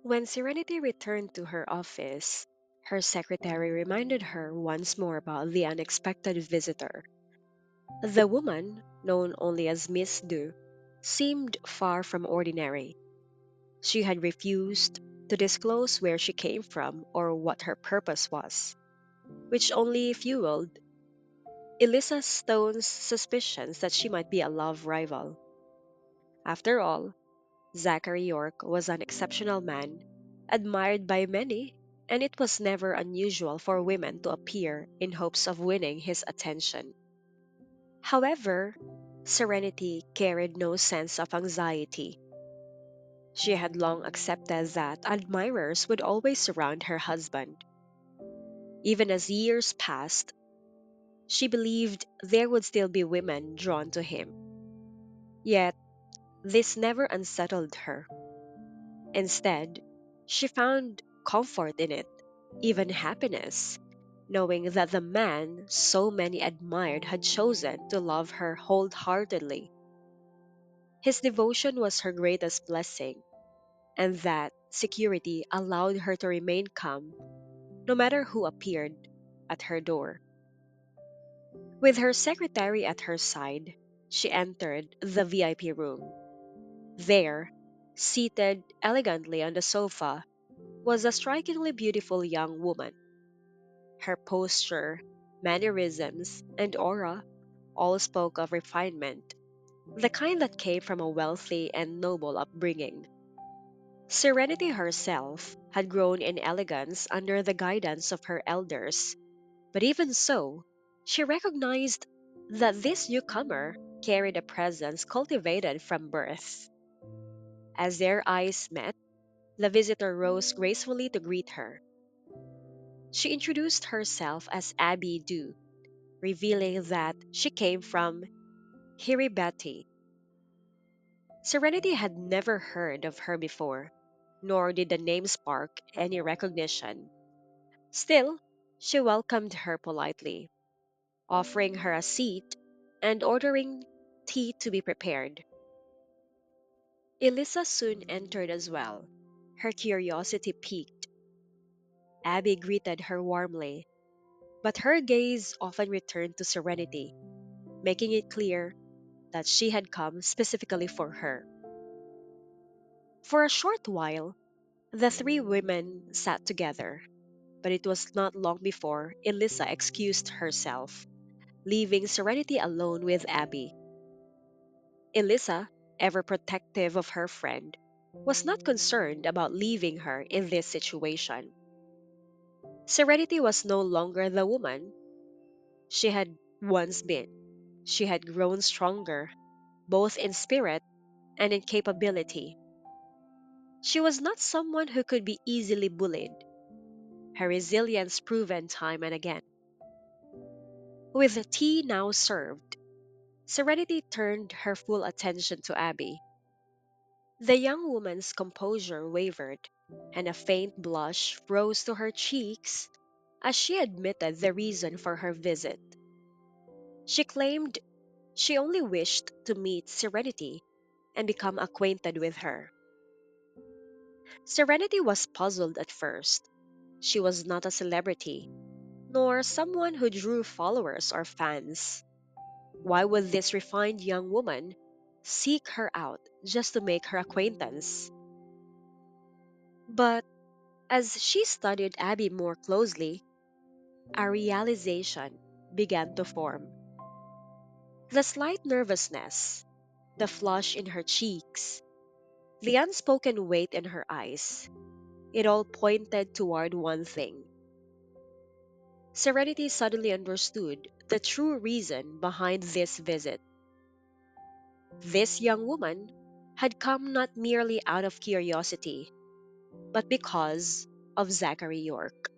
When Serenity returned to her office, her secretary reminded her once more about the unexpected visitor. The woman, known only as Miss Du, seemed far from ordinary. She had refused to disclose where she came from or what her purpose was, which only fueled Elisa Stone's suspicions that she might be a love rival. After all, Zachary York was an exceptional man, admired by many, and it was never unusual for women to appear in hopes of winning his attention. However, Serenity carried no sense of anxiety. She had long accepted that admirers would always surround her husband. Even as years passed, she believed there would still be women drawn to him. Yet, this never unsettled her. Instead, she found comfort in it, even happiness, knowing that the man so many admired had chosen to love her wholeheartedly. His devotion was her greatest blessing, and that security allowed her to remain calm no matter who appeared at her door. With her secretary at her side, she entered the VIP room. There, seated elegantly on the sofa, was a strikingly beautiful young woman. Her posture, mannerisms, and aura all spoke of refinement, the kind that came from a wealthy and noble upbringing. Serenity herself had grown in elegance under the guidance of her elders, but even so, she recognized that this newcomer carried a presence cultivated from birth. As their eyes met, the visitor rose gracefully to greet her. She introduced herself as Abby Du, revealing that she came from Kiribati. Serenity had never heard of her before, nor did the name spark any recognition. Still, she welcomed her politely, offering her a seat and ordering tea to be prepared. Elisa soon entered as well. Her curiosity piqued. Abby greeted her warmly, but her gaze often returned to Serenity, making it clear that she had come specifically for her. For a short while, the three women sat together, but it was not long before Elisa excused herself, leaving Serenity alone with Abby. Elisa, ever protective of her friend, was not concerned about leaving her in this situation. Serenity was no longer the woman she had once been. She had grown stronger, both in spirit and in capability. She was not someone who could be easily bullied, her resilience proven time and again. With the tea now served, Serenity turned her full attention to Abby. The young woman's composure wavered, and a faint blush rose to her cheeks as she admitted the reason for her visit. She claimed she only wished to meet Serenity and become acquainted with her. Serenity was puzzled at first. She was not a celebrity, nor someone who drew followers or fans. Why would this refined young woman seek her out just to make her acquaintance? But as she studied Abby more closely, a realization began to form. The slight nervousness, the flush in her cheeks, the unspoken weight in her eyes, it all pointed toward one thing. Serenity suddenly understood the true reason behind this visit. This young woman had come not merely out of curiosity, but because of Zachary York.